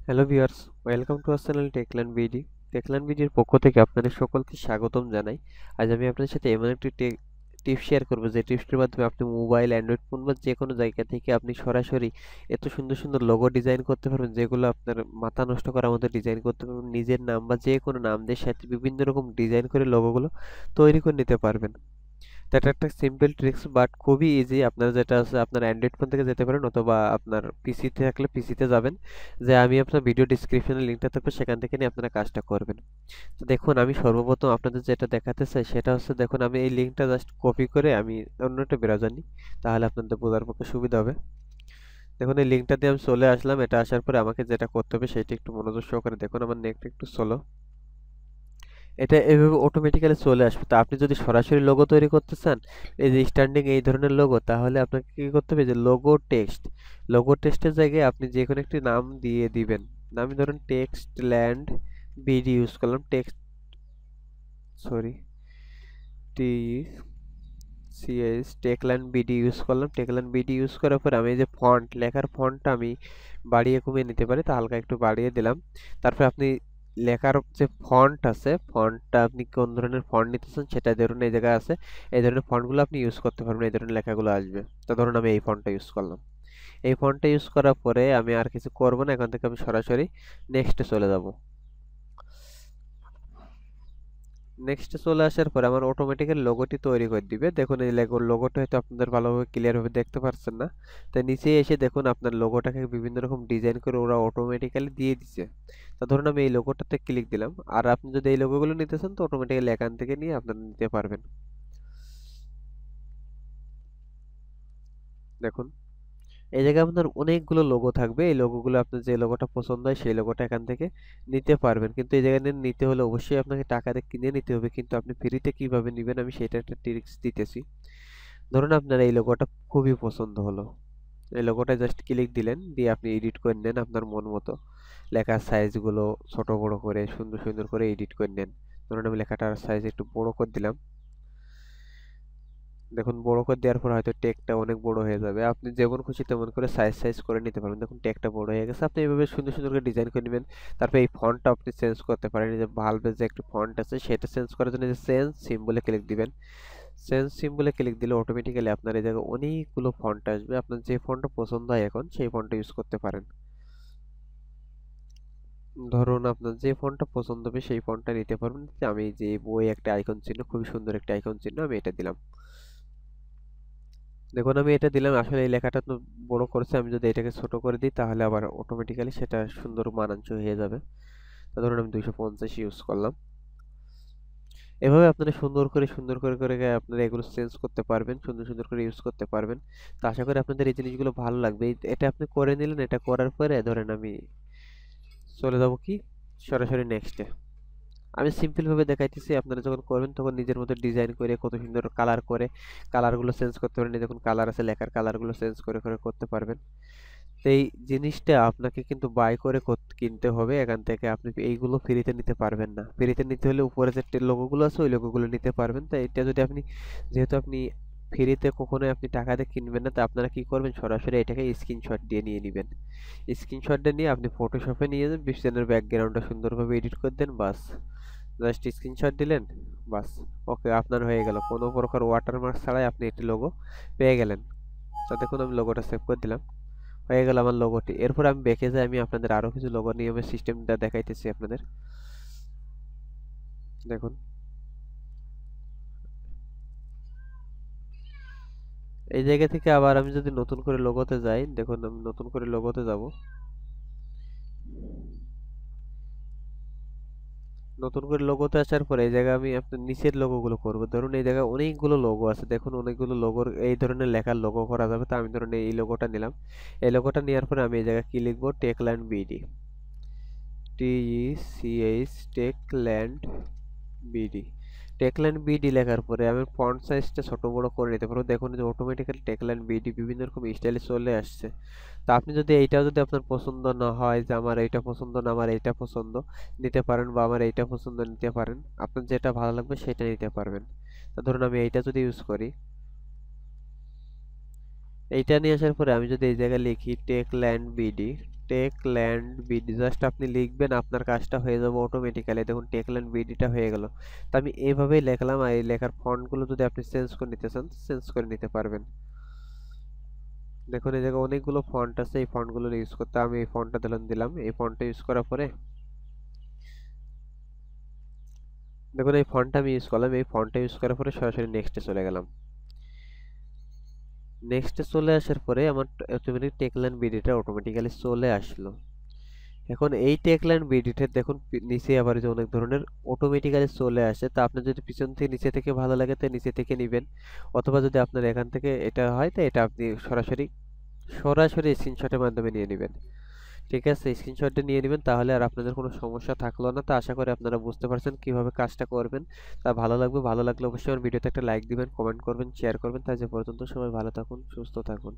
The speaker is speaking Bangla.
Hello viewers, welcome to our channel Techland BD. টেকল্যান্ড বিডির পক্ষ থেকে আপনাদের সকলকে স্বাগতম জানাই। আজ আমি আপনাদের সাথে এমন একটি টিপস শেয়ার করব যে টিপসটির মাধ্যমে আপনি মোবাইল, অ্যান্ড্রয়েড ফোন বা যে কোনো জায়গা থেকে আপনি সরাসরি এত সুন্দর সুন্দর লোগো ডিজাইন করতে পারবেন, যেগুলো আপনার মাথা নষ্ট করার মতো ডিজাইন করতে পারবেন। নিজের নাম বা যে কোনো নামদের সাথে বিভিন্ন রকম ডিজাইন করে লোগোগুলো তৈরি করে নিতে পারবেন। তো এটা একটা সিম্পল ট্রিক্স বাট খুবই ইজি। আপনারা যেটা আছে আপনার অ্যান্ড্রয়েড ফোন থেকে যেতে পারেন অথবা আপনার পিসিতে থাকলে পিসিতে যাবেন। যে আমি আপনার ভিডিও ডিসক্রিপশনে লিঙ্কটা থাকবে, সেখান থেকে নিয়ে আপনারা কাজটা করবেন। তো দেখুন, আমি সর্বপ্রথম আপনাদের যেটা দেখাতে চাই সেটা হচ্ছে, দেখুন আমি এই লিঙ্কটা জাস্ট কপি করে আমি অন্য একটা ব্রাউজার নিই, তাহলে আপনাদের বোঝার পক্ষে সুবিধা হবে। দেখুন এই লিঙ্কটা দিয়ে আমি চলে আসলাম। এটা আসার পরে আমাকে যেটা করতে হবে সেটা একটু মনোযোগ সহকারে দেখুন। আমার নেটটা একটু স্লো। এটা এভাবে অটোমেটিক্যালি চলে আসবে। তো আপনি যদি সরাসরি লোগো তৈরি করতে চান, এই যে স্ট্যান্ডিং এই ধরনের লোগো, তাহলে আপনাকে কি করতে হবে, যে লোগো টেক্সটের জায়গায় আপনি যে কোনো একটি নাম দিয়ে দিবেন। আমি ধরুন টেক্সট ল্যান্ড বিডি ইউজ করলাম। সরি টি সিএস টেকল্যান্ড বিডি ইউজ করলাম। টেকল্যান্ড বিডি ইউজ করার পর আমি এই যে লেখার ফন্টটা আমি বাড়িয়ে কমিয়ে নিতে পারি, তো হালকা একটু বাড়িয়ে দিলাম। তারপর আপনি লেখার যে ফন্ট আছে, ফন্টটা আপনি কোন ধরনের ফন্ট নিতে চান সেটা ধরুন এই জায়গায় আছে। এই ধরনের ফন্টগুলো আপনি ইউজ করতে পারবেন, এই ধরনের লেখাগুলো আসবে। তো ধরুন আমি এই ফন্টটা ইউজ করলাম। এই ফন্টটা ইউজ করার পরে আমি আর কিছু করব না, এখান থেকে আমি সরাসরি নেক্সটে চলে যাব। নেক্সটে চলে আসার পরে আমার অটোমেটিক্যালি লোগোটি তৈরি করে দিবে। দেখুন এই লোগোটা হয়তো আপনাদের ভালোভাবে ক্লিয়ার ভাবে দেখতে পাচ্ছেন না। তাই নিচে এসে দেখুন আপনার লোগোটাকে বিভিন্ন রকম ডিজাইন করে ওরা অটোমেটিক্যালি দিয়ে দিচ্ছে। তো ধরুন আমি এই লোগোটাতে ক্লিক দিলাম, আর আপনি যদি এই লোগোগুলো নিতে চান তো অটোমেটিক্যালি এখান থেকে নিয়ে আপনারা নিতে পারবেন। দেখুন এই জায়গায় আপনার অনেকগুলো লোগো থাকবে। এই লোগোগুলো আপনার যে লোগোটা পছন্দ হয় সেই লোগোটা এখান থেকে নিতে পারবেন। কিন্তু এই জায়গায় নিতে হলে অবশ্যই আপনাকে টাকা দিয়ে কিনে নিতে হবে। কিন্তু আপনি ফ্রিতে কিভাবে নেবেন আমি সেটা একটা ট্রিক্স দিতেছি। ধরুন আপনার এই লোগোটা খুবই পছন্দ হলো, এই লোগোটা জাস্ট ক্লিক দিলেন, দিয়ে আপনি এডিট করে নেন আপনার মন মতো। লেখার সাইজগুলো ছোট বড় করে সুন্দর সুন্দর করে এডিট করে নেন। ধরুন আমি লেখাটার সাইজ একটু বড় করে দিলাম। দেখুন বড় করে দেওয়ার পর হয়তো টেক্সটটা অনেক বড় হয়ে যাবে। আপনি যেমন খুশি তেমন করে সাইজ করে নিতে পারবেন। দেখুন টেক্সটটা বড় হয়ে গেছে। আপনি এভাবে সুন্দর সুন্দর করে ডিজাইন করে নেবেন। তারপর এই ফন্টটা আপনি চেঞ্জ করতে পারেন। এই যে ভালভের যে একটা ফন্ট আছে সেটা চেঞ্জ করার জন্য যে চেঞ্জ সিম্বলে ক্লিক দিবেন। চেঞ্জ সিম্বলে ক্লিক দিলে অটোমেটিক্যালি আপনার এই জায়গায় অনেকগুলো ফন্ট আসবে। আপনার যে ফন্টটা পছন্দ হয় এখন সেই ফন্টটা ইউজ করতে পারেন। ধরুন আপনার যে ফন্টটা পছন্দ হবে সেই ফন্টটা নিতে পারবেন। যে আমি যে বই একটা আইকন চিহ্ন, খুবই সুন্দর একটা আইকন চিহ্ন, আমি এটা দিলাম। দেখুন আমি এটা দিলাম। আসলে এই লেখাটা তো বড় করেছে, আমি যদি এটাকে ছোট করে দিই তাহলে আবার অটোমেটিক্যালি সেটা সুন্দর মানানসই হয়ে যাবে। তো ধরুন আমি 250 ইউজ করলাম। এভাবে আপনারা সুন্দর করে আপনারা এগুলো চেঞ্জ করতে পারবেন, সুন্দর সুন্দর করে ইউজ করতে পারবেন। তো আশা করি আপনাদের এই জিনিসগুলো ভালো লাগবে। এটা আপনি করে নিলেন। এটা করার পরে ধরেন আমি চলে যাব কি সরাসরি নেক্সটে। আমি সিম্পল ভাবে দেখাইতেছি, আপনারা যখন করবেন তখন নিজের মতো ডিজাইন করে কত সুন্দর কালার করে কালারগুলো চেঞ্জ করতে পারেন। এই দেখুন কালার আছে, লেখার কালারগুলো চেঞ্জ করে করে করতে পারবেন। তো এই জিনিসটা আপনাকে কিন্তু বাই করে কিনতে হবে এখান থেকে। আপনি এইগুলো ফ্রিতে নিতে পারবেন না। ফ্রিতে নিতে হলে উপরে যে লোগোগুলো আছে ওই লোগোগুলো নিতে পারবেন। তাই এটা যদি আপনি, যেহেতু আপনি ফ্রিতে কখনোই আপনি টাকা দিয়ে কিনবেন না, তা আপনারা কি করবেন, সরাসরি এটাকে স্ক্রিনশট দিয়ে নিয়ে নেবেন। স্ক্রিনশটটা নিয়ে আপনি ফটোশপে নিয়ে যান, পিছনের ব্যাকগ্রাউন্ডটা সুন্দরভাবে এডিট করে দেন, বাস। জাস্ট স্ক্রিনশট দিলেন, বাস। ওকে, আপনার হয়ে গেল। কোনো প্রকার ওয়াটারমার্ক ছাড়াই আপনি একটি লোগো পেয়ে গেলেন। তো দেখুন আমি লোগোটা সেভ করে দিলাম, হয়ে গেল আমার লোগোটি। এরপর আমি ব্যাকে যাই, আমি আপনাদের আরো কিছু লোগো নিয়মের সিস্টেমটা দেখাইতেছি আপনাদের। দেখুন এই জায়গা থেকে আবার আমি যদি নতুন করে লোগোতে যাই, দেখুন আমি নতুন করে লোগোতে যাব। নতুন করে লোগোতে আসার পরে এই জায়গায় আমি আপনার নিচের লোগোগুলো করব। ধরুন এই জায়গায় অনেকগুলো লোগো আছে, দেখুন অনেকগুলো লোগোর এই ধরনের লেখার লোগো করা যাবে। তো আমি ধরুন এই লোগোটা নিলাম। এই লোগোটা নেওয়ার পরে আমি এই জায়গায় কি লিখবো, Techland BD, TECH Techland BD. Techland BD লেখার পরে আমি ফন্ট সাইজটা ছোট বড় করে নিতে পারবো। দেখুন যে অটোমেটিক্যালি টেকল্যান্ড বিডি বিভিন্ন রকম স্টাইলে চলে আসছে। তা আপনি যদি এইটাও যদি আপনার পছন্দ না হয়, যে আমার এইটা পছন্দ না আমার এইটা পছন্দ, নিতে পারেন, বা আমার এইটা পছন্দ নিতে পারেন। আপনার যেটা ভালো লাগবে সেটা নিতে পারবেন। তা ধরুন আমি এইটা যদি ইউজ করি, এইটা নিয়ে আসার পরে আমি যদি এই জায়গায় লিখি Techland BD, Techland BD just আপনি লিখবেন, আপনার কাজটা হয়ে যাবে অটোমেটিক্যালি। দেখুন টেক ল্যান্ড বিডিটা হয়ে গেল। তো আমি এইভাবেই লিখলাম, আর এই লেখার ফন্টগুলো যদি আপনি চেঞ্জ করে নিতে চান চেঞ্জ করে নিতে পারবেন। দেখুন এই জায়গায় অনেকগুলো ফন্ট আছে, এই ফন্টগুলো ইউজ করতে আমি এই ফন্টটা দিলাম। এই ফন্টটা ইউজ করার পরে দেখুন এই ফন্টটা আমি ইউজ করলাম। এই ফন্টটা ইউজ করার পরে সরাসরি নেক্সটে চলে গেলাম। নেক্সটে চলে আসার পরে আমার অটোমেটিক টেকলাইন বিডিটা অটোমেটিক্যালি চলে আসলো। এখন এই টেকলাইন বিডিতে দেখুন নিচে আবার যে অনেক ধরনের অটোমেটিক্যালি চলে আসে। তা আপনার যদি পিছন থেকে নিচে থেকে ভালো লাগে তো নিচে থেকে নেবেন, অথবা যদি আপনার এখান থেকে এটা হয় তো এটা আপনি সরাসরি সরাসরি স্ক্রিনশটের মাধ্যমে নিয়ে নেবেন। ঠিক আছে, স্ক্রিনশটটা নিয়ে নেবেন, তাহলে আর আপনাদের কোনো সমস্যা থাকলো না। তো আশা করি আপনারা বুঝতে পারছেন কিভাবে কাজটা করবেন। তা ভালো লাগলে অবশ্যই আমার ভিডিওতে একটা লাইক দিবেন, কমেন্ট করবেন, শেয়ার করবেন। তাই যে পর্যন্ত সবাই ভালো থাকুন, সুস্থ থাকুন।